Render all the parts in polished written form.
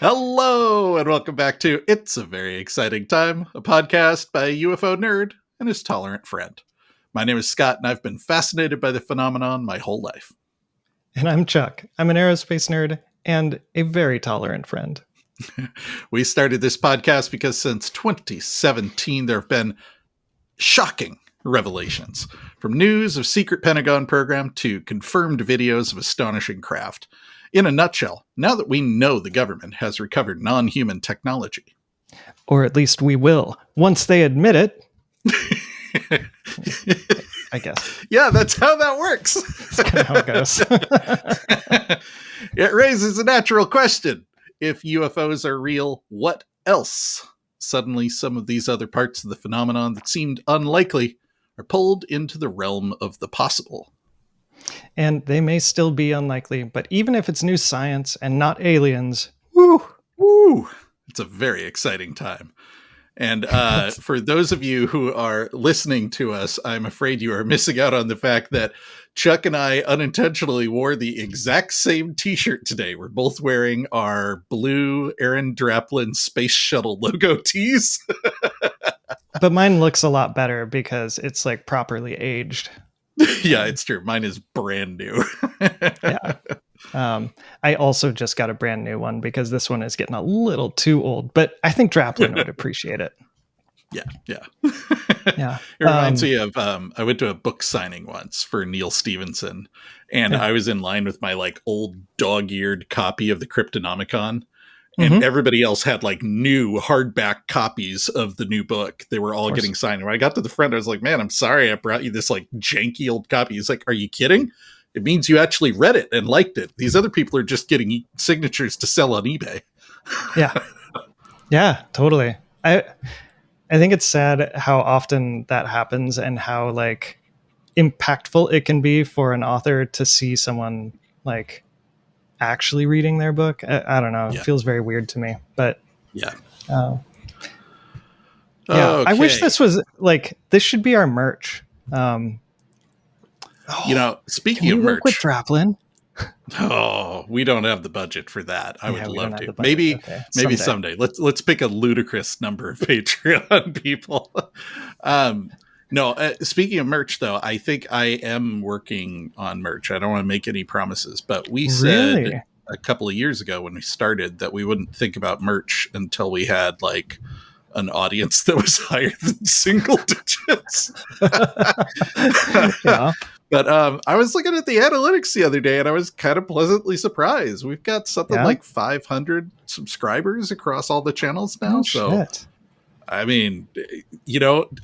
Hello, and welcome back to It's a Very Exciting Time, a podcast by a UFO nerd and his tolerant friend. My name is Scott, and I've been fascinated by the phenomenon my whole life. And I'm Chuck. I'm an aerospace nerd and a very tolerant friend. We started this podcast because since 2017, there have been shocking revelations, from news of secret Pentagon program to confirmed videos of astonishing craft. In a nutshell, now that we know the government has recovered non-human technology. Or at least we will, once they admit it. I guess. Yeah, that's how that works. That's kind of how it goes. It raises a natural question. If UFOs are real, what else? Suddenly, some of these other parts of the phenomenon that seemed unlikely are pulled into the realm of the possible. And they may still be unlikely, but even if it's new science and not aliens, woo! It's a very exciting time. And for those of you who are listening to us, I'm afraid you are missing out on the fact that Chuck and I unintentionally wore the exact same t-shirt today. We're both wearing our blue Aaron Draplin Space Shuttle logo tees. But mine looks a lot better because it's like properly aged. Yeah, it's true. Mine is brand new. Yeah. I also just got a brand new one because this one is getting a little too old, but I think Draplin would appreciate it. Yeah. Yeah. It reminds me of, I went to a book signing once for Neil Stephenson, and I was in line with my like old dog-eared copy of the Cryptonomicon, and everybody else had like new hardback copies of the new book. They were all getting signed. When I got to the front, I was like, man, I'm sorry I brought you this like janky old copy. He's like, are you kidding? It means you actually read it and liked it. These other people are just getting signatures to sell on eBay. Yeah, totally. I think it's sad how often that happens and how like impactful it can be for an author to see someone like actually reading their book. I don't know. It feels very weird to me, but yeah. Okay. I wish this was like, this should be our merch. Speaking of merch, with Draplin. Oh, we don't have the budget for that. I would love to. Maybe someday. Let's pick a ludicrous number of Patreon people. Speaking of merch, though, I think I am working on merch. I don't want to make any promises, but we said a couple of years ago when we started that we wouldn't think about merch until we had like an audience that was higher than single digits. Yeah. But I was looking at the analytics the other day and I was kind of pleasantly surprised. We've got something like 500 subscribers across all the channels now. Shit. I mean,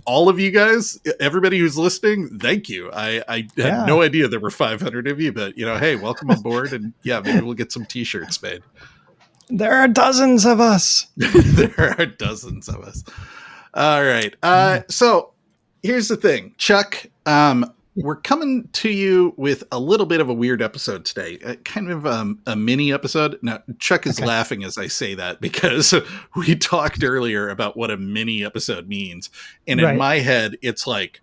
all of you guys, everybody who's listening, thank you. I had no idea there were 500 of you, but hey, welcome on board. And maybe we'll get some t-shirts made. There are dozens of us. There are dozens of us. All right. So here's the thing, Chuck. We're coming to you with a little bit of a weird episode today, kind of a mini episode. Now, Chuck is laughing as I say that because we talked earlier about what a mini episode means. And in my head, it's like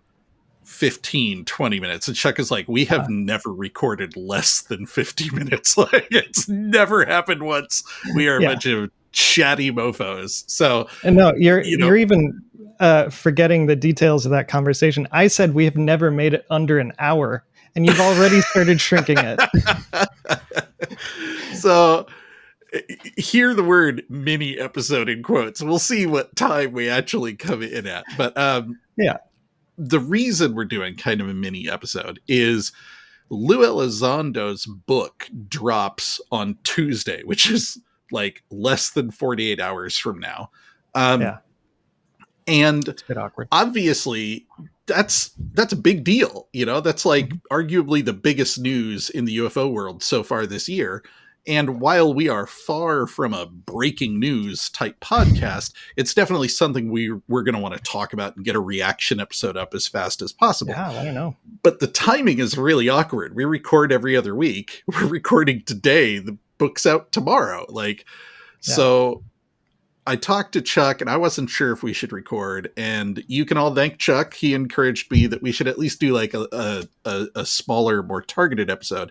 15, 20 minutes. And Chuck is like, we have never recorded less than 50 minutes. Like, it's never happened once. We are a bunch of chatty mofos. So, and no, you're even forgetting the details of that conversation. I said we have never made it under an hour, and you've already started shrinking it. So, hear the word mini episode in quotes. We'll see what time we actually come in at. But the reason we're doing kind of a mini episode is Lue Elizondo's book drops on Tuesday, which is like less than 48 hours from now. And it's a bit awkward. Obviously that's a big deal. That's like arguably the biggest news in the UFO world so far this year. And while we are far from a breaking news type podcast, it's definitely something we're going to want to talk about and get a reaction episode up as fast as possible. Yeah, I don't know. But the timing is really awkward. We record every other week. We're recording today. The book's out tomorrow. So I talked to Chuck and I wasn't sure if we should record, and you can all thank Chuck. He encouraged me that we should at least do like a smaller, more targeted episode.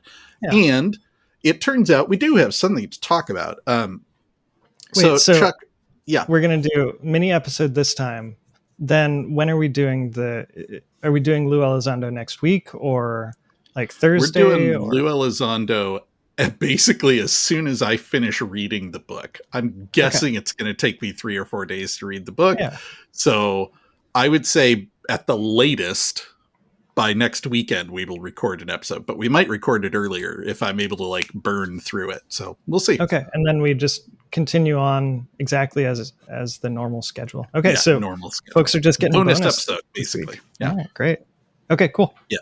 And it turns out we do have something to talk about. Wait, so Chuck, yeah, we're gonna do mini episode this time. Then when are we doing Are we doing Lue Elizondo next week, or like we're Thursday? doing Or Lue Elizondo basically as soon as I finish reading the book. I'm okay, guessing it's going to take me 3 or 4 days to read the book. yeah, So I would say at the latest by next weekend, we will record an episode, but we might record it earlier if I'm able to like burn through it. So we'll see. okay, and then we just continue on exactly as the normal schedule. Okay, Yeah, so normal schedule. folks are just getting a bonus episode, this basically. week. Yeah. All right, great. Okay, cool. Yeah.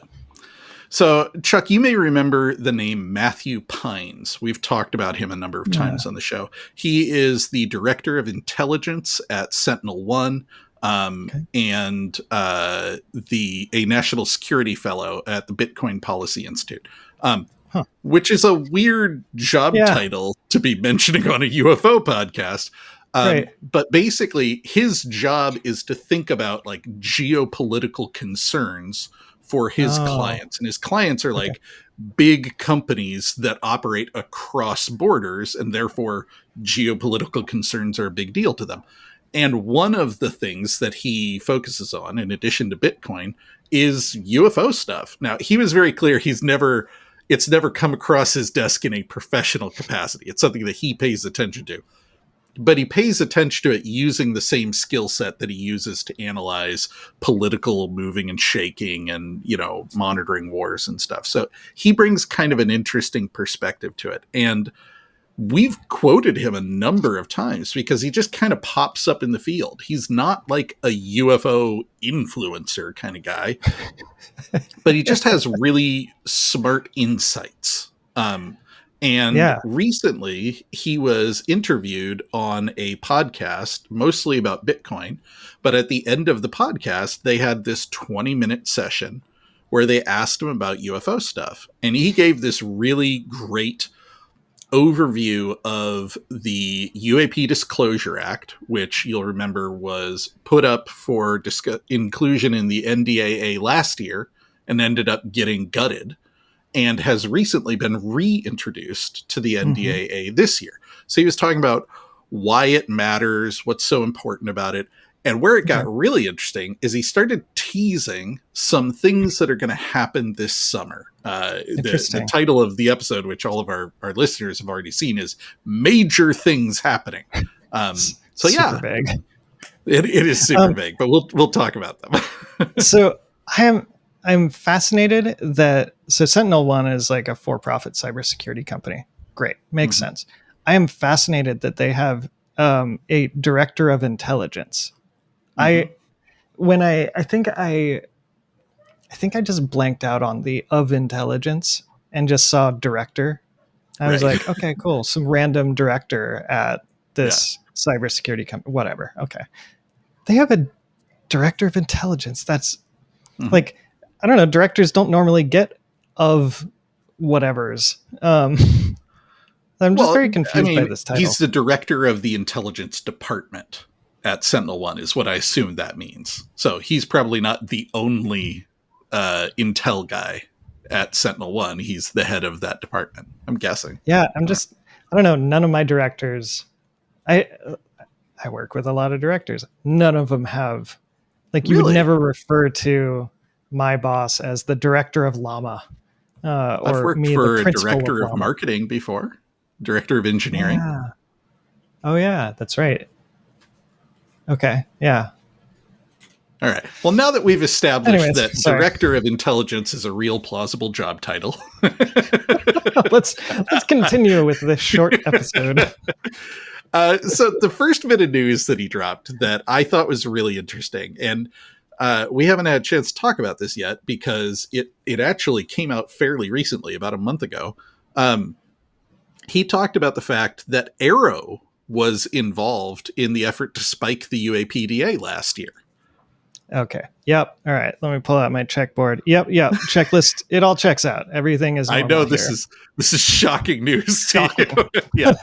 So, Chuck, you may remember the name Matthew Pines. We've talked about him a number of times on the show. He is the director of intelligence at SentinelOne, and a national security fellow at the Bitcoin Policy Institute, which is a weird job title to be mentioning on a UFO podcast. Right. But basically, his job is to think about like geopolitical concerns for his clients, and his clients are like big companies that operate across borders, and therefore geopolitical concerns are a big deal to them. And one of the things that he focuses on, in addition to Bitcoin, is UFO stuff. Now, he was very clear it's never come across his desk in a professional capacity. It's something that he pays attention to. But he pays attention to it using the same skill set that he uses to analyze political moving and shaking and, monitoring wars and stuff. So he brings kind of an interesting perspective to it. And we've quoted him a number of times because he just kind of pops up in the field. He's not like a UFO influencer kind of guy, but he just has really smart insights. Recently, he was interviewed on a podcast, mostly about Bitcoin. But at the end of the podcast, they had this 20-minute session where they asked him about UFO stuff. And he gave this really great overview of the UAP Disclosure Act, which you'll remember was put up for inclusion in the NDAA last year and ended up getting gutted, and has recently been reintroduced to the NDAA this year. So he was talking about why it matters, what's so important about it. And where it got really interesting is he started teasing some things that are going to happen this summer. The title of the episode, which all of our listeners have already seen, is Major Things Happening. Super vague. It is super vague, but we'll talk about them. So I'm fascinated that SentinelOne is like a for-profit cybersecurity company. Great, makes sense. I am fascinated that they have a director of intelligence. I think I just blanked out on the of intelligence and just saw director. I was like, okay, cool, some random director at this cybersecurity company, whatever. Okay, they have a director of intelligence. That's like, I don't know, directors don't normally get of whatevers. I'm just very confused by this title. He's the director of the intelligence department at SentinelOne is what I assume that means. So he's probably not the only intel guy at SentinelOne. He's the head of that department, I'm guessing. Yeah, I don't know, none of my directors, I work with a lot of directors. None of them have, like, you would never refer to my boss as the director of Llama. I've worked for a director of marketing before, director of engineering. Yeah. Oh yeah, that's right. Okay, yeah. All right. Well, now that we've established that director of intelligence is a real plausible job title, let's continue with this short episode. So the first bit of news that he dropped that I thought was really interesting, and we haven't had a chance to talk about this yet because it actually came out fairly recently, about a month ago. He talked about the fact that Arrow was involved in the effort to spike the UAPDA last year. Okay. Yep. All right. Let me pull out my checkboard. Yep. Checklist. It all checks out. Everything is. I know this is shocking news to you. Yeah.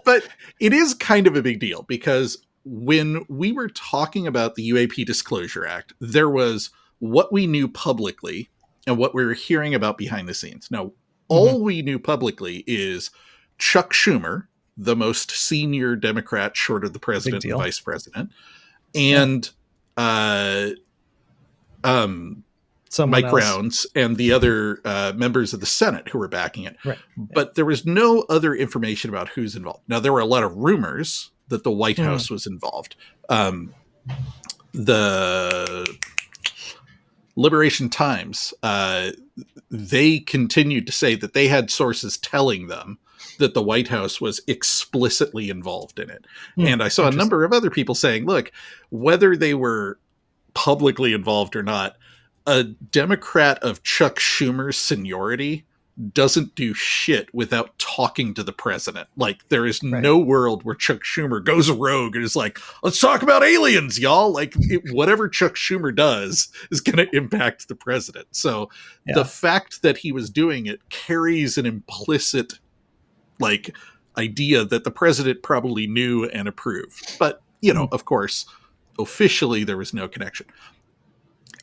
But it is kind of a big deal because when we were talking about the UAP Disclosure Act, there was what we knew publicly and what we were hearing about behind the scenes. Now, all we knew publicly is Chuck Schumer, the most senior Democrat short of the president and vice president, and Mike Rounds and the other members of the Senate who were backing it. Right. But there was no other information about who's involved. Now, there were a lot of rumors that the White House was involved. The Liberation Times, they continued to say that they had sources telling them that the White House was explicitly involved in it. And I saw a number of other people saying, look, whether they were publicly involved or not, a Democrat of Chuck Schumer's seniority doesn't do shit without talking to the president. Like, there is no world where Chuck Schumer goes rogue and is like, let's talk about aliens, y'all. Like, whatever Chuck Schumer does is going to impact the president. So the fact that he was doing it carries an implicit, like, idea that the president probably knew and approved. But, you know, of course, officially there was no connection.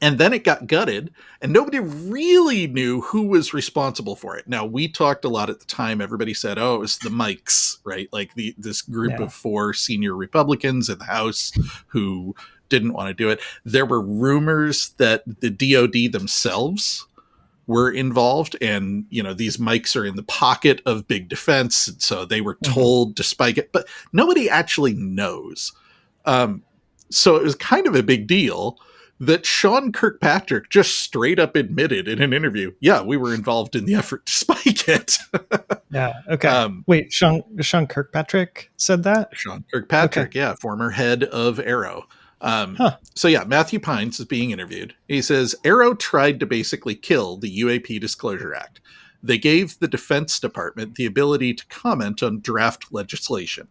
And then it got gutted, and nobody really knew who was responsible for it. Now, we talked a lot at the time. Everybody said, oh, it was the Mikes, right? Like this group of 4 senior Republicans in the House who didn't want to do it. There were rumors that the DOD themselves were involved, and, you know, these Mikes are in the pocket of big defense, and so they were told to spike it. But nobody actually knows. So it was kind of a big deal that Sean Kirkpatrick just straight up admitted in an interview, yeah, we were involved in the effort to spike it. Okay. Wait, Sean Kirkpatrick said that? Sean Kirkpatrick, former head of Arrow. So yeah, Matthew Pines is being interviewed. He says, Arrow tried to basically kill the UAP Disclosure Act. They gave the Defense Department the ability to comment on draft legislation.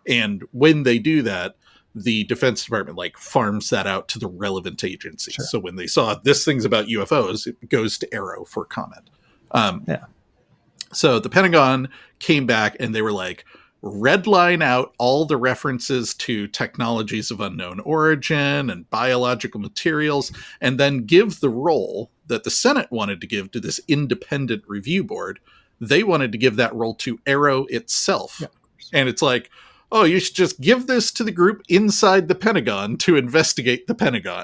And when they do that, the Defense Department like farms that out to the relevant agencies. Sure. So when they saw this thing's about UFOs, it goes to Arrow for comment. So the Pentagon came back and they were like, redline out all the references to technologies of unknown origin and biological materials, and then give the role that the Senate wanted to give to this independent review board. They wanted to give that role to Arrow itself. Yeah. And it's like, oh, you should just give this to the group inside the Pentagon to investigate the Pentagon.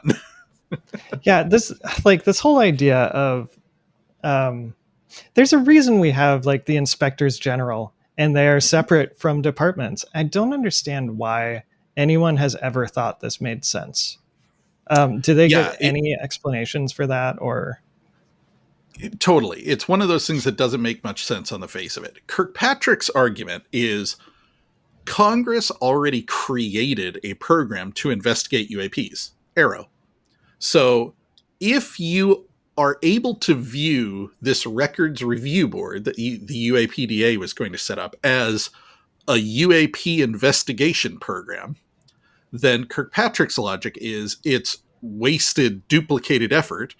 This whole idea of there's a reason we have like the inspectors general and they are separate from departments. I don't understand why anyone has ever thought this made sense. Do they get any explanations for that, or? Totally. It's one of those things that doesn't make much sense on the face of it. Kirkpatrick's argument is Congress already created a program to investigate UAPs, Arrow. So if you are able to view this records review board that the UAPDA was going to set up as a UAP investigation program, then Kirkpatrick's logic is it's wasted, duplicated effort,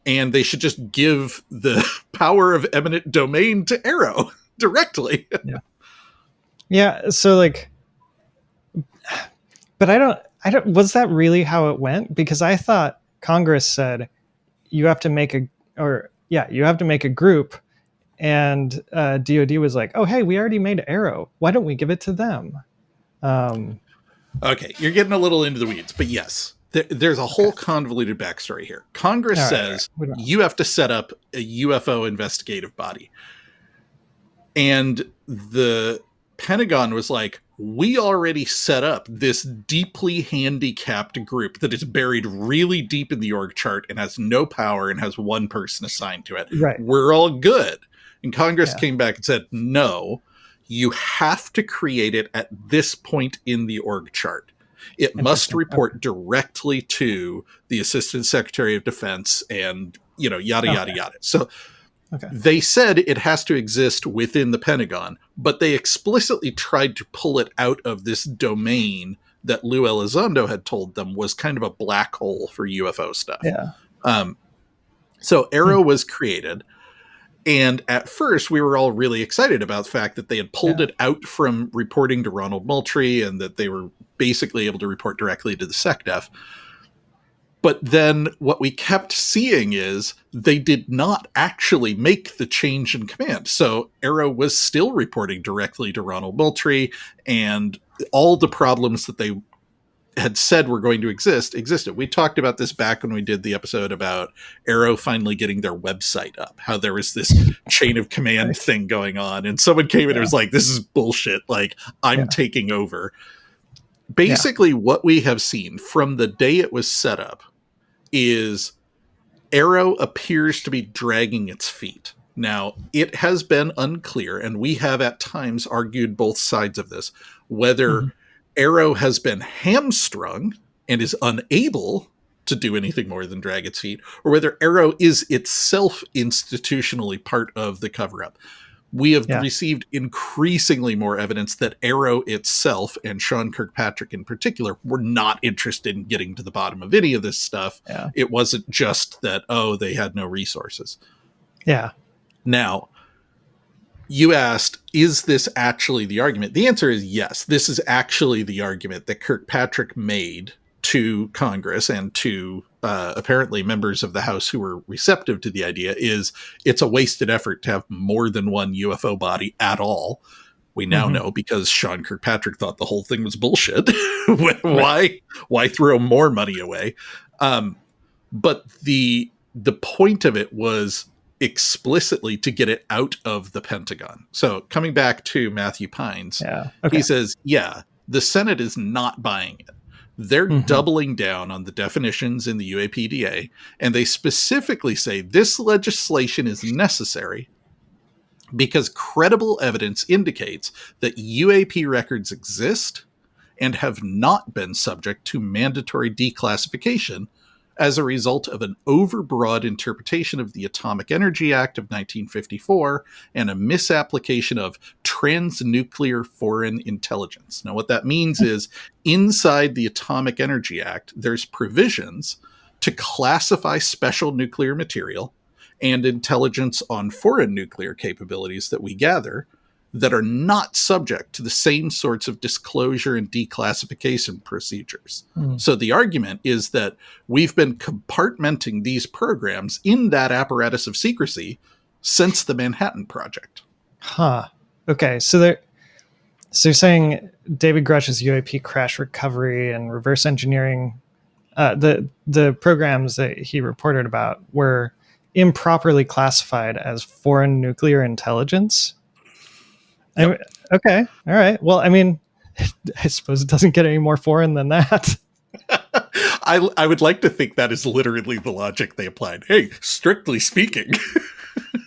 and they should just give the power of eminent domain to Arrow directly. Yeah. So like, but I don't, was that really how it went? Because I thought Congress said you have to make a group, and DOD was like, oh, hey, we already made Arrow. Why don't we give it to them? Okay. You're getting a little into the weeds, but yes, there's a whole convoluted backstory here. Congress says you have to set up a UFO investigative body. And the Pentagon was like, we already set up this deeply handicapped group that is buried really deep in the org chart and has no power and has one person assigned to it. Right. We're all good. And Congress came back and said, no, you have to create it at this point in the org chart. It must report directly to the Assistant Secretary of Defense and, yada, yada, yada. So they said it has to exist within the Pentagon, but they explicitly tried to pull it out of this domain that Lue Elizondo had told them was kind of a black hole for UFO stuff. So Arrow was created. And at first, we were all really excited about the fact that they had pulled it out from reporting to Ronald Moultrie and that they were basically able to report directly to the SecDef. But then what we kept seeing is they did not actually make the change in command. So Arrow was still reporting directly to Ronald Moultrie, and all the problems that they had said were going to exist existed. We talked about this back when we did the episode about Arrow finally getting their website up, how there was this chain of command thing going on, and someone came in and was like, this is bullshit, like I'm taking over. Basically what we have seen from the day it was set up is Arrow appears to be dragging its feet. Now, it has been unclear, and we have at times argued both sides of this, whether Arrow has been hamstrung and is unable to do anything more than drag its feet, or whether Arrow is itself institutionally part of the cover-up. We have received increasingly more evidence that Arrow itself, and Sean Kirkpatrick in particular, were not interested in getting to the bottom of any of this stuff. Yeah. It wasn't just that, they had no resources. Yeah. Now, you asked, is this actually the argument? The answer is yes. This is actually the argument that Kirkpatrick made to Congress and to apparently members of the House who were receptive to the idea. Is it's a wasted effort to have more than one UFO body at all. We now know, because Sean Kirkpatrick thought the whole thing was bullshit. Why throw more money away? But the point of it was explicitly to get it out of the Pentagon. So coming back to Matthew Pines, he says, the Senate is not buying it. They're doubling down on the definitions in the UAPDA, and they specifically say this legislation is necessary because credible evidence indicates that UAP records exist and have not been subject to mandatory declassification as a result of an overbroad interpretation of the Atomic Energy Act of 1954 and a misapplication of transnuclear foreign intelligence. Now, what that means is inside the Atomic Energy Act, there's provisions to classify special nuclear material and intelligence on foreign nuclear capabilities that we gather that are not subject to the same sorts of disclosure and declassification procedures. So the argument is that we've been compartmenting these programs in that apparatus of secrecy since the Manhattan Project. Okay, so you're saying David Grusch's UAP crash recovery and reverse engineering, the programs that he reported about were improperly classified as foreign nuclear intelligence? Okay. All right. Well, I mean, I suppose it doesn't get any more foreign than that. I would like to think that is literally the logic they applied. Hey, strictly speaking.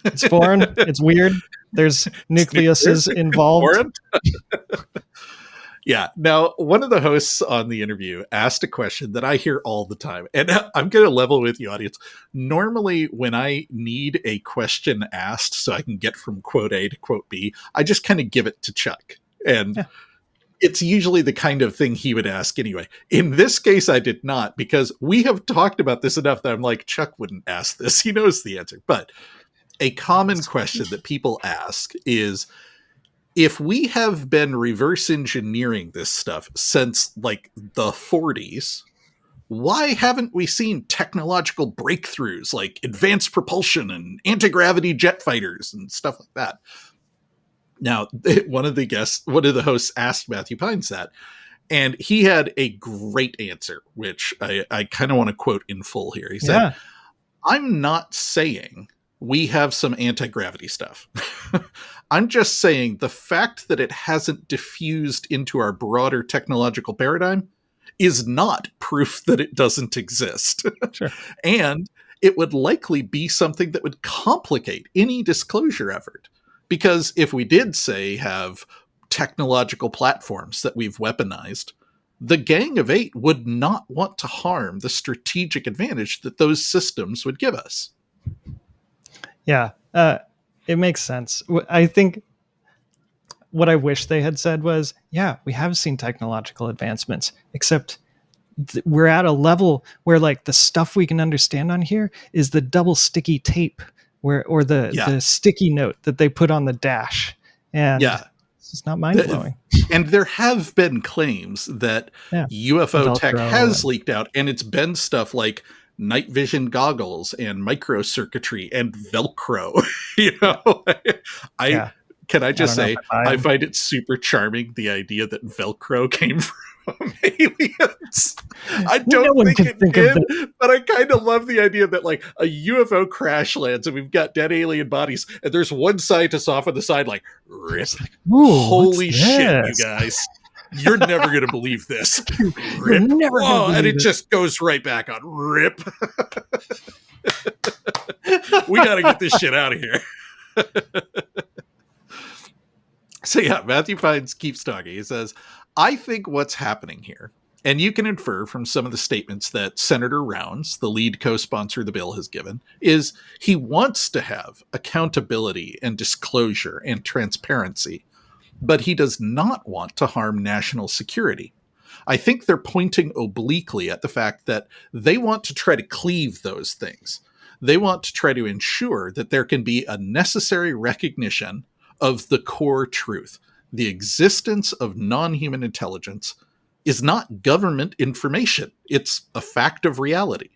It's foreign. It's weird. There's nucleuses involved. Yeah. Now, one of the hosts on the interview asked a question that I hear all the time, and I'm going to level with the audience. Normally, when I need a question asked so I can get from quote A to quote B, I just kind of give it to Chuck. And it's usually the kind of thing he would ask anyway. In this case, I did not, because we have talked about this enough that I'm like, Chuck wouldn't ask this. He knows the answer. But a common question that people ask is, if we have been reverse engineering this stuff since like the 40s, why haven't we seen technological breakthroughs like advanced propulsion and anti-gravity jet fighters and stuff like that? Now, one of the hosts asked Matthew Pines that, and he had a great answer, which I kind of want to quote in full here. He said, I'm not saying we have some anti-gravity stuff. I'm just saying the fact that it hasn't diffused into our broader technological paradigm is not proof that it doesn't exist. Sure. And it would likely be something that would complicate any disclosure effort. Because if we did, say, have technological platforms that we've weaponized, the Gang of Eight would not want to harm the strategic advantage that those systems would give us. Yeah, it makes sense. I think what I wish they had said was, we have seen technological advancements, except we're at a level where like the stuff we can understand on here is the double sticky tape or the sticky note that they put on the dash. And It's not mind blowing. And there have been claims that UFO tech has leaked out, and it's been stuff like night vision goggles and microcircuitry and Velcro. Can I just say, I find it super charming, the idea that Velcro came from aliens. I don't think it did, but I kind of love the idea that like a UFO crash lands and we've got dead alien bodies, and there's one scientist off on the side like, rip. Holy shit, you guys. You're never going to believe this. Rip. And it just goes right back on. Rip. We got to get this shit out of here. So yeah, Matthew Pines keeps talking. He says, I think what's happening here, and you can infer from some of the statements that Senator Rounds, the lead co-sponsor of the bill, has given, is he wants to have accountability and disclosure and transparency, but he does not want to harm national security. I think they're pointing obliquely at the fact that they want to try to cleave those things. They want to try to ensure that there can be a necessary recognition of the core truth. The existence of non-human intelligence is not government information. It's a fact of reality.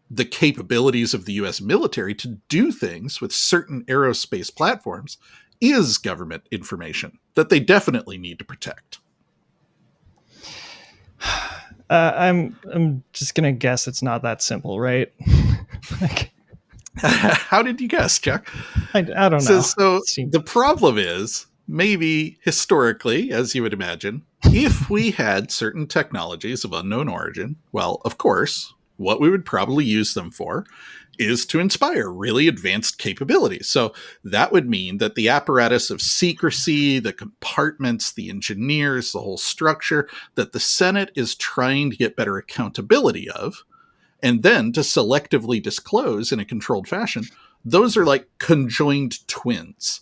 The capabilities of the US military to do things with certain aerospace platforms is government information that they definitely need to protect. I'm just going to guess it's not that simple, right? How did you guess, Chuck? I don't know. So the problem is, maybe historically, as you would imagine, if we had certain technologies of unknown origin, well, of course, what we would probably use them for is to inspire really advanced capabilities. So that would mean that the apparatus of secrecy, the compartments, the engineers, the whole structure that the Senate is trying to get better accountability of, and then to selectively disclose in a controlled fashion, those are like conjoined twins.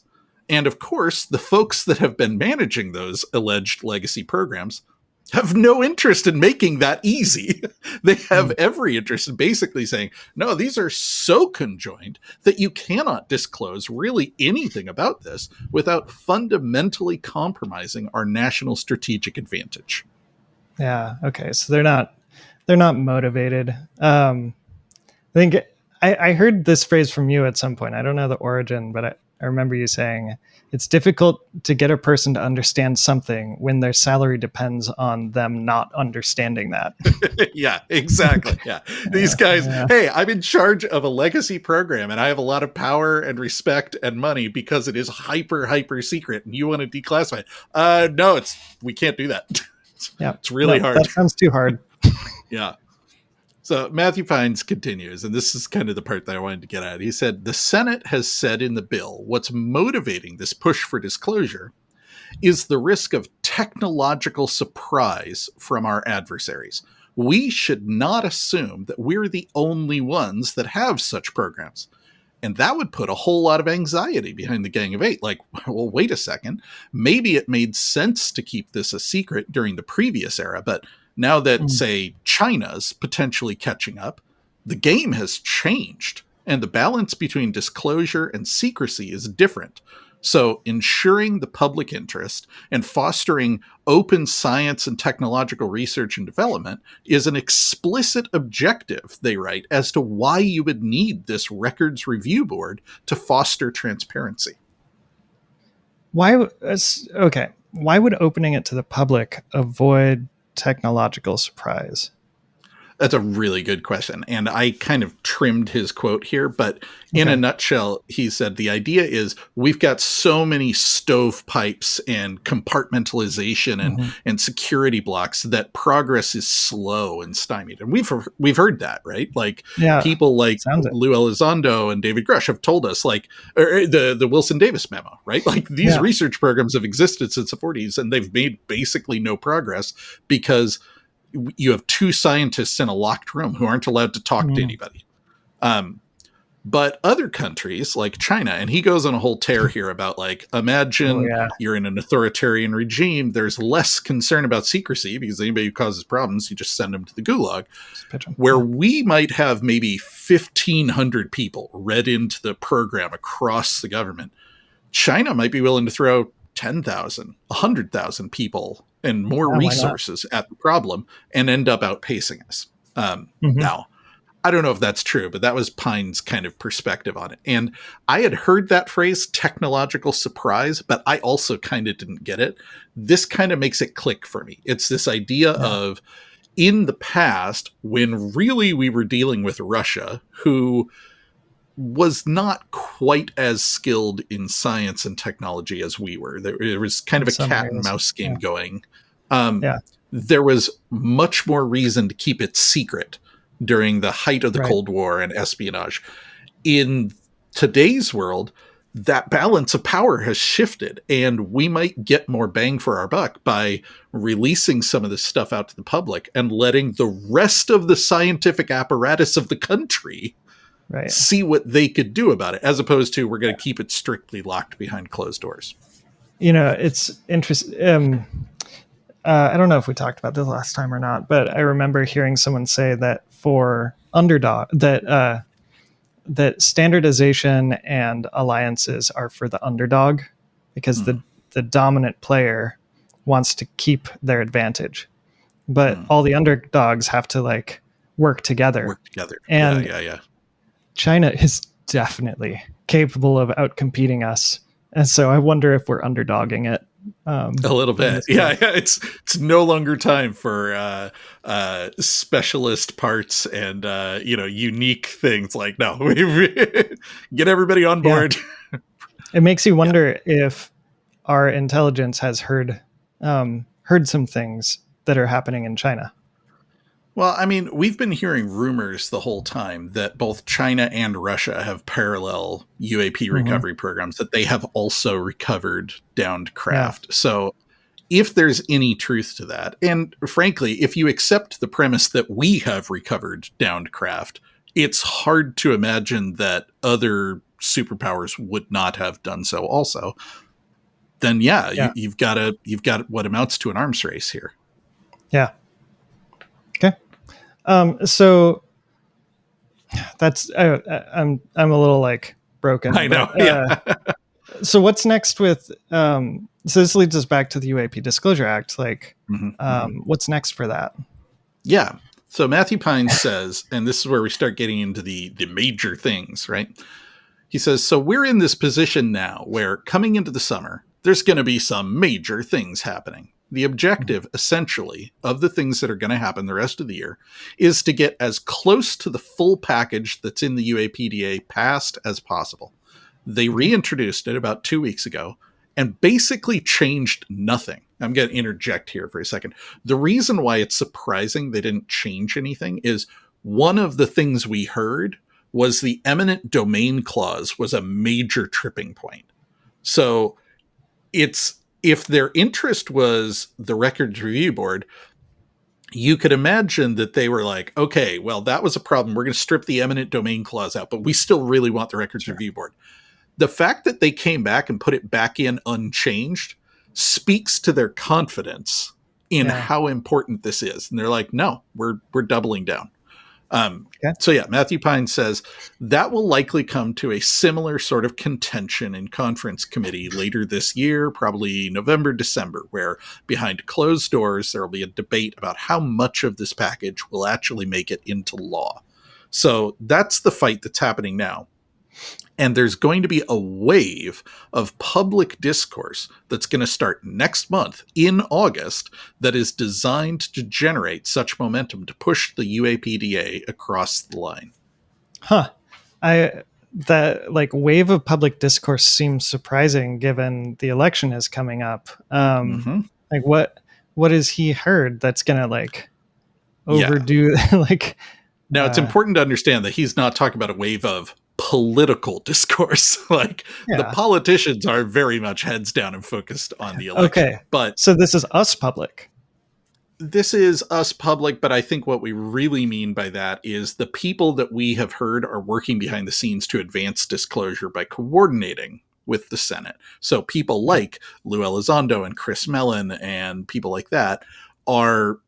And of course, the folks that have been managing those alleged legacy programs have no interest in making that easy. They have every interest in basically saying, no, these are so conjoined that you cannot disclose really anything about this without fundamentally compromising our national strategic advantage. Yeah. Okay. So they're not motivated. I think I heard this phrase from you at some point. I don't know the origin, but I remember you saying it's difficult to get a person to understand something when their salary depends on them not understanding that. Yeah, exactly. Yeah. These guys, hey, I'm in charge of a legacy program and I have a lot of power and respect and money because it is hyper secret and you want to declassify it. No, we can't do that. It's really hard. That sounds too hard. Yeah. So Matthew Pines continues, and this is kind of the part that I wanted to get at. He said, the Senate has said in the bill what's motivating this push for disclosure is the risk of technological surprise from our adversaries. We should not assume that we're the only ones that have such programs. And that would put a whole lot of anxiety behind the Gang of Eight. Like, well, wait a second. Maybe it made sense to keep this a secret during the previous era, but now that, say, China's potentially catching up, the game has changed, and the balance between disclosure and secrecy is different. So ensuring the public interest and fostering open science and technological research and development is an explicit objective, they write, as to why you would need this records review board to foster transparency. Why would opening it to the public avoid technological surprise? That's a really good question. And I kind of trimmed his quote here, but in a nutshell, he said the idea is we've got so many stovepipes and compartmentalization and security blocks that progress is slow and stymied. And we've heard that, right? Like people like Lue Elizondo and David Grusch have told us, like, or the Wilson Davis memo, right? Like these research programs have existed since the 40s and they've made basically no progress because you have two scientists in a locked room who aren't allowed to talk to anybody. But other countries like China, and he goes on a whole tear here about like, imagine you're in an authoritarian regime. There's less concern about secrecy because anybody who causes problems, you just send them to the gulag, where we might have maybe 1,500 people read into the program across the government. China might be willing to throw 10,000, 100,000 people and more Yeah, why not? resources at the problem and end up outpacing us. Mhm. Now, I don't know if that's true, but that was Pine's kind of perspective on it. And I had heard that phrase, technological surprise, but I also kind of didn't get it. This kind of makes it click for me. It's this idea Yeah, of, in the past, when really we were dealing with Russia, who was not quite as skilled in science and technology as we were. There was kind in of a some cat and areas. mouse game Yeah. going. Um, Yeah. there was much more reason to keep it secret during the height of the Right. Cold War and espionage. In today's world, that balance of power has shifted, and we might get more bang for our buck by releasing some of this stuff out to the public and letting the rest of the scientific apparatus of the country Right. see what they could do about it, as opposed to we're going to keep it strictly locked behind closed doors. It's interesting. I don't know if we talked about this last time or not, but I remember hearing someone say that for underdog that standardization and alliances are for the underdog because the dominant player wants to keep their advantage, but all the underdogs have to like work together. Work together. And Yeah. China is definitely capable of outcompeting us. And so I wonder if we're underdogging it. A little bit. Yeah. It's no longer time for specialist parts and unique things. Like, no, get everybody on board. Yeah. It makes you wonder if our intelligence has heard some things that are happening in China. Well, I mean, we've been hearing rumors the whole time that both China and Russia have parallel UAP recovery programs, that they have also recovered downed craft. Yeah. So if there's any truth to that, and frankly, if you accept the premise that we have recovered downed craft, it's hard to imagine that other superpowers would not have done so also. Then you've got what amounts to an arms race here. Yeah. Okay. So that's I'm a little like broken. I know. Yeah. So what's next with? So this leads us back to the UAP Disclosure Act. Like, what's next for that? Yeah. So Matthew Pine says, and this is where we start getting into the major things, right? He says, so we're in this position now where coming into the summer, there's going to be some major things happening. The objective, essentially, of the things that are going to happen the rest of the year is to get as close to the full package that's in the UAPDA passed as possible. They reintroduced it about 2 weeks ago and basically changed nothing. I'm going to interject here for a second. The reason why it's surprising they didn't change anything is one of the things we heard was the eminent domain clause was a major tripping point. So if their interest was the Records Review Board, you could imagine that they were like, okay, well, that was a problem. We're going to strip the eminent domain clause out, but we still really want the Records Review Board. The fact that they came back and put it back in unchanged speaks to their confidence in how important this is. And they're like, no, we're doubling down. So yeah, Matthew Pine says that will likely come to a similar sort of contention in conference committee later this year, probably November, December, where behind closed doors, there will be a debate about how much of this package will actually make it into law. So that's the fight that's happening now. And there's going to be a wave of public discourse that's going to start next month in August that is designed to generate such momentum to push the UAPDA across the line. That like wave of public discourse seems surprising given the election is coming up. Like what has he heard that's going to like overdo like? Now it's important to understand that he's not talking about a wave of political discourse. Like the politicians are very much heads down and focused on the election. Okay. But so this is us public. This is us public, but I think what we really mean by that is the people that we have heard are working behind the scenes to advance disclosure by coordinating with the Senate. So people like Lue Elizondo and Chris Mellon and people like that are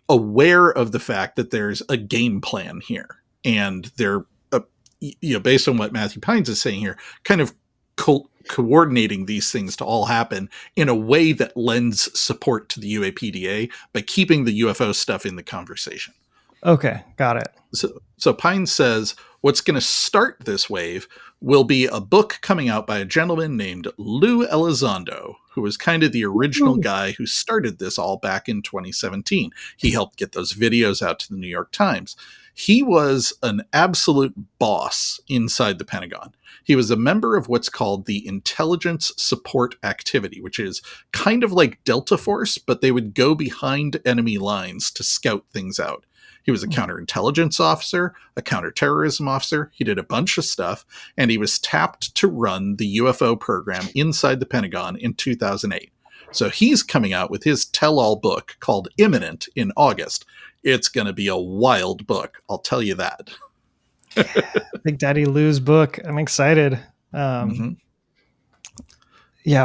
aware of the fact that there's a game plan here. And they're, based on what Matthew Pines is saying here, kind of coordinating these things to all happen in a way that lends support to the UAPDA by keeping the UFO stuff in the conversation. Okay, got it. So Pine says what's going to start this wave will be a book coming out by a gentleman named Lue Elizondo, who was kind of the original guy who started this all back in 2017. He helped get those videos out to the New York Times. He was an absolute boss inside the Pentagon. He was a member of what's called the Intelligence Support Activity, which is kind of like Delta Force, but they would go behind enemy lines to scout things out. He was a counterintelligence officer, a counterterrorism officer. He did a bunch of stuff, and he was tapped to run the UFO program inside the Pentagon in 2008. So he's coming out with his tell-all book called Imminent in August. It's going to be a wild book, I'll tell you that. Big Daddy Lou's book. I'm excited. Yeah,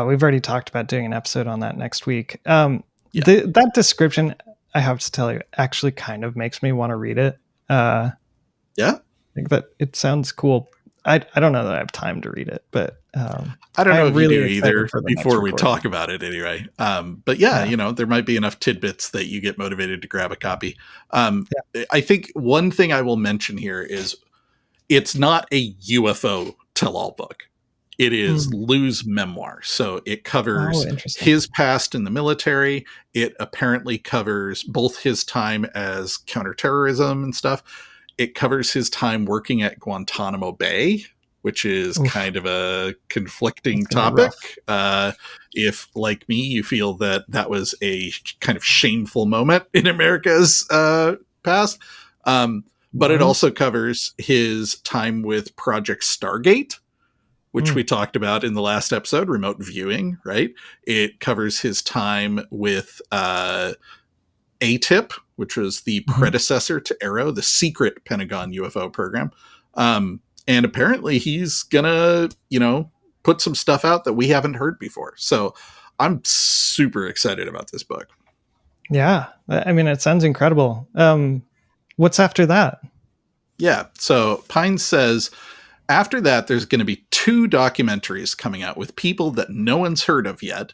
we've already talked about doing an episode on that next week. That description, I have to tell you, actually kind of makes me want to read it. Yeah? I think that it sounds cool. I don't know that I have time to read it, but I don't know if really you do either before we talk about it anyway. But yeah, there might be enough tidbits that you get motivated to grab a copy. I think one thing I will mention here is it's not a UFO tell-all book. It is Lue's memoir. So it covers his past in the military. It apparently covers both his time as counterterrorism and stuff. It covers his time working at Guantanamo Bay, which is kind of a conflicting topic. If, like me, you feel that that was a kind of shameful moment in America's past. But it also covers his time with Project Stargate, which we talked about in the last episode, remote viewing, right? It covers his time with ATIP, which was the predecessor to Arrow, the secret Pentagon UFO program. And apparently he's gonna, put some stuff out that we haven't heard before. So I'm super excited about this book. Yeah. I mean, it sounds incredible. What's after that? Yeah. So Pine says after that, there's going to be 2 documentaries coming out with people that no one's heard of yet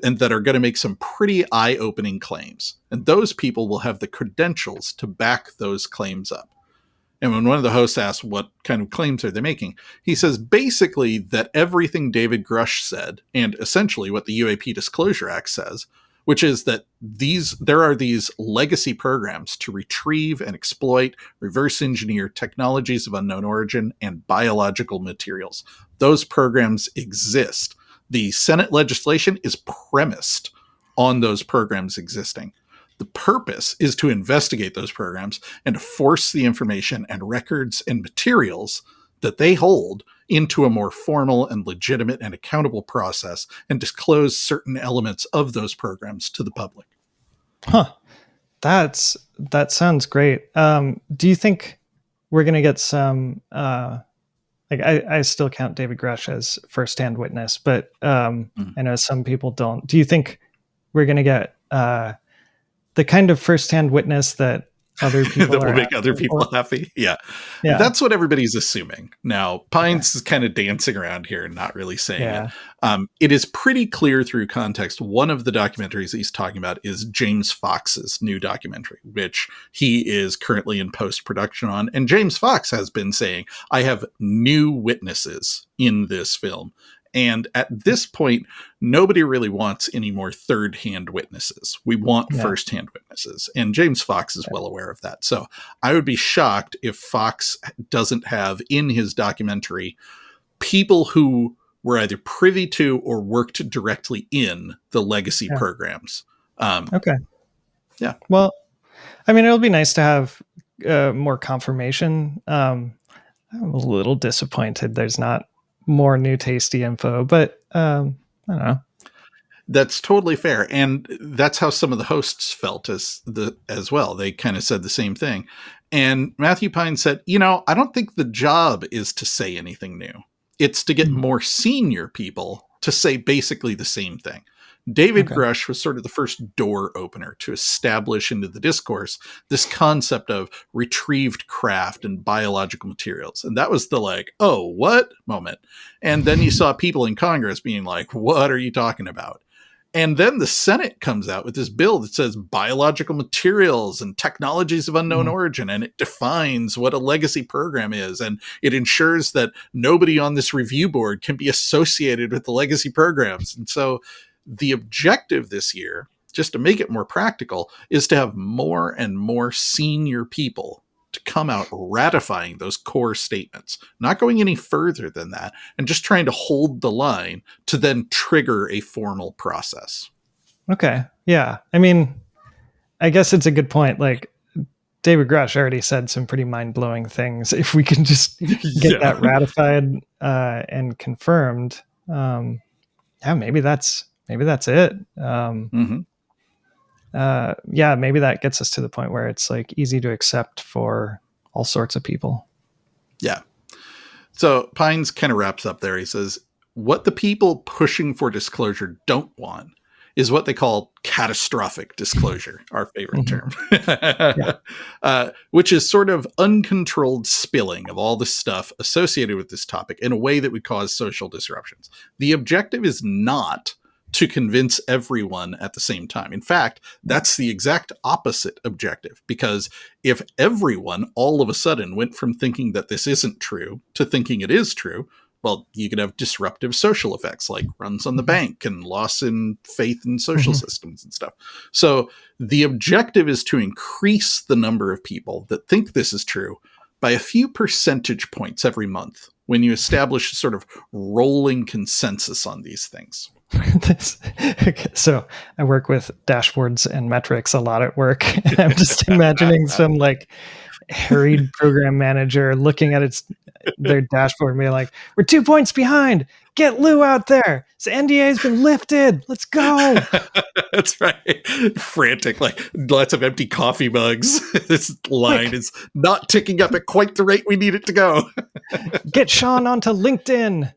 and that are going to make some pretty eye-opening claims. And those people will have the credentials to back those claims up. And when one of the hosts asks what kind of claims are they making, he says basically that everything David Grusch said, and essentially what the UAP Disclosure Act says, which is that there are these legacy programs to retrieve and exploit, reverse engineer technologies of unknown origin and biological materials. Those programs exist. The Senate legislation is premised on those programs existing. The purpose is to investigate those programs and to force the information and records and materials that they hold into a more formal and legitimate and accountable process and disclose certain elements of those programs to the public. Huh. That sounds great. Do you think we're going to get some, I still count David Grusch as firsthand witness, but I know some people don't. Do you think we're going to get the kind of firsthand witness that other people that will make other people happy? Yeah. That's what everybody's assuming. Now, Pines is kind of dancing around here and not really saying it. It is pretty clear through context. One of the documentaries he's talking about is James Fox's new documentary, which he is currently in post-production on. And James Fox has been saying, I have new witnesses in this film. And at this point, nobody really wants any more third-hand witnesses. We want first-hand witnesses. And James Fox is well aware of that. So I would be shocked if Fox doesn't have in his documentary people who were either privy to or worked directly in the legacy programs. Okay. Yeah. Well, I mean, it'll be nice to have more confirmation. I'm a little disappointed there's not more new tasty info, but I don't know. That's totally fair. And that's how some of the hosts felt as well. They kind of said the same thing. And Matthew Pine said, I don't think the job is to say anything new. It's to get more senior people to say basically the same thing. David Okay. Grusch was sort of the first door opener to establish into the discourse this concept of retrieved craft and biological materials. And that was the like, oh, what moment? And then you saw people in Congress being like, what are you talking about? And then the Senate comes out with this bill that says biological materials and technologies of unknown origin, and it defines what a legacy program is, and it ensures that nobody on this review board can be associated with the legacy programs. And so the objective this year, just to make it more practical, is to have more and more senior people to come out ratifying those core statements, not going any further than that, and just trying to hold the line to then trigger a formal process. Okay. Yeah. I mean, I guess it's a good point. Like, David Grusch already said some pretty mind-blowing things. If we can just get that ratified and confirmed, yeah, maybe that's it. Yeah, maybe that gets us to the point where it's like easy to accept for all sorts of people. Yeah. So Pines kind of wraps up there. He says, what the people pushing for disclosure don't want is what they call catastrophic disclosure, our favorite term, which is sort of uncontrolled spilling of all the stuff associated with this topic in a way that would cause social disruptions. The objective is not to convince everyone at the same time. In fact, that's the exact opposite objective, because if everyone all of a sudden went from thinking that this isn't true to thinking it is true, well, you could have disruptive social effects like runs on the bank and loss in faith in social systems and stuff. So the objective is to increase the number of people that think this is true by a few percentage points every month when you establish a sort of rolling consensus on these things. Okay, so I work with dashboards and metrics a lot at work. I'm just imagining some like harried program manager looking at their dashboard and being like, we're 2 points behind. Get Lue out there. His NDA has been lifted. Let's go. That's right. Frantic, like lots of empty coffee mugs. This line is not ticking up at quite the rate we need it to go. Get Sean onto LinkedIn.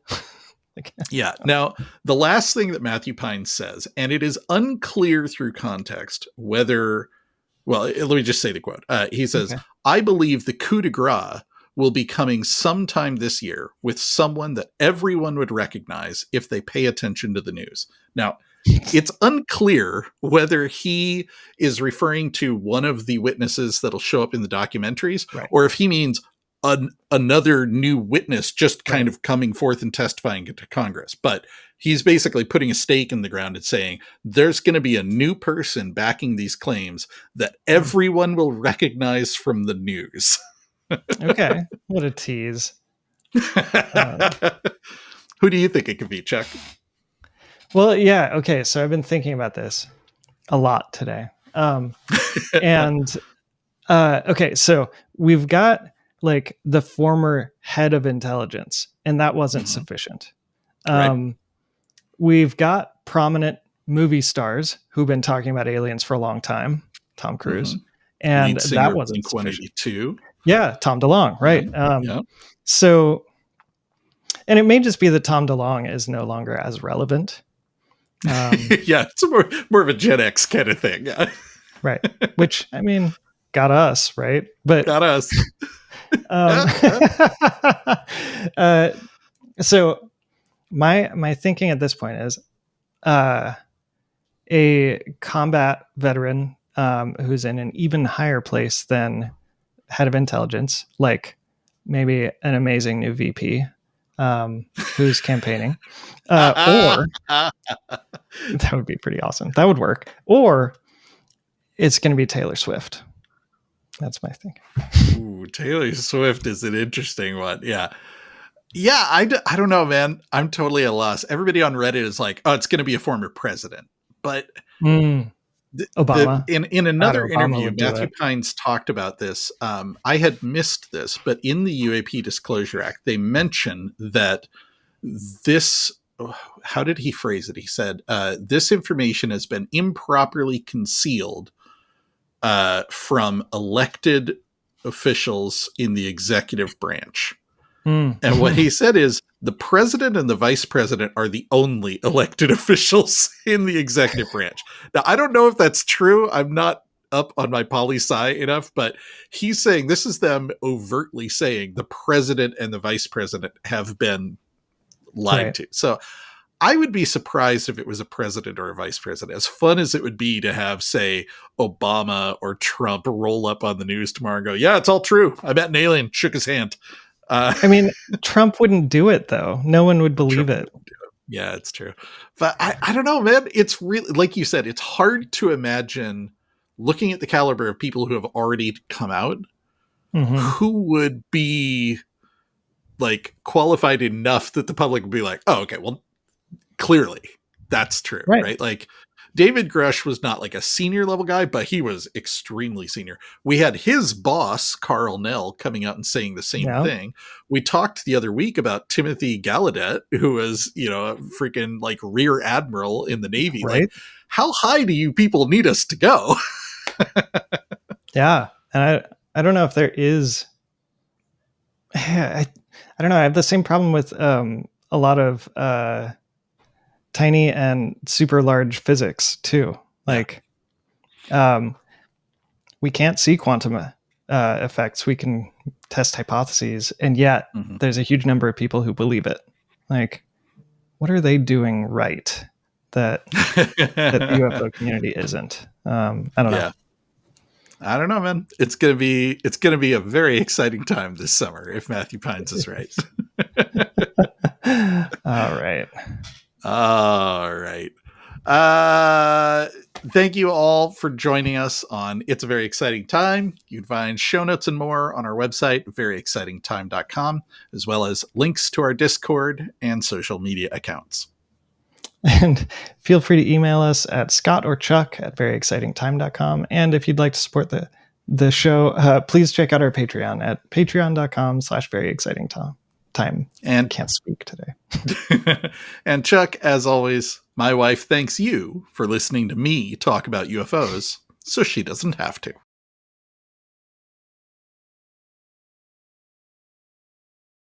Yeah. Now, the last thing that Matthew Pines says, and it is unclear through context whether, well, let me just say the quote. He says, I believe the coup de grace will be coming sometime this year with someone that everyone would recognize if they pay attention to the news. Now, it's unclear whether he is referring to one of the witnesses that'll show up in the documentaries, or if he means another new witness just kind of coming forth and testifying to Congress. But he's basically putting a stake in the ground and saying there's going to be a new person backing these claims that everyone will recognize from the news. Okay. What a tease. Who do you think it could be, Chuck? Well, yeah. Okay. So I've been thinking about this a lot today. Okay. So we've got like the former head of intelligence, and that wasn't sufficient. We've got prominent movie stars who've been talking about aliens for a long time. Tom Cruise. And that wasn't sufficient. Yeah, Tom DeLonge, right? So, and it may just be that Tom DeLonge is no longer as relevant. Yeah, it's more of a Gen X kind of thing. Yeah. Right. Which, I mean, got us, right? But got us. So my thinking at this point is a combat veteran who's in an even higher place than head of intelligence, like maybe an amazing new VP who's campaigning, or that would be pretty awesome. That would work. Or it's going to be Taylor Swift. That's my thing. Ooh, Taylor Swift is an interesting one. Yeah. Yeah, I don't know, man. I'm totally at a loss. Everybody on Reddit is like, oh, it's going to be a former president. But Obama. In another interview, Matthew Pines talked about this. I had missed this, but in the UAP Disclosure Act, they mention that this, how did he phrase it? He said, this information has been improperly concealed from elected officials in the executive branch. And what he said is the president and the vice president are the only elected officials in the executive branch. Now, I don't know if that's true. I'm not up on my poli sci enough, but he's saying this is them overtly saying the president and the vice president have been lied to. So I would be surprised if it was a president or a vice president. As fun as it would be to have, say, Obama or Trump roll up on the news tomorrow and go, yeah, it's all true. I met an alien, shook his hand. I mean, Trump wouldn't do it, though. No one would believe it. Yeah, it's true. But I don't know, man. It's really, like you said, it's hard to imagine, looking at the caliber of people who have already come out, who would be like qualified enough that the public would be like, oh, okay, well, clearly that's true, right? Like David Grusch was not like a senior level guy, but he was extremely senior. We had his boss, Carl Nell, coming out and saying the same thing. We talked the other week about Timothy Gallaudet, who was, you know, a freaking like rear admiral in the Navy. Like, how high do you people need us to go? Yeah. And I don't know if there is, I don't know. I have the same problem with a lot of tiny and super large physics too. Like, we can't see quantum effects. We can test hypotheses, and yet there's a huge number of people who believe it. Like, what are they doing right that that the UFO community isn't? I don't know. I don't know, man. It's gonna be a very exciting time this summer if Matthew Pines is right. All right. Thank you all for joining us on It's a Very Exciting Time. You can find show notes and more on our website, veryexcitingtime.com, as well as links to our Discord and social media accounts. And feel free to email us at Scott or Chuck at veryexcitingtime.com. And if you'd like to support the show, please check out our Patreon at patreon.com/veryexcitingtime. And can't speak today. And Chuck, as always, my wife thanks you for listening to me talk about UFOs so she doesn't have to.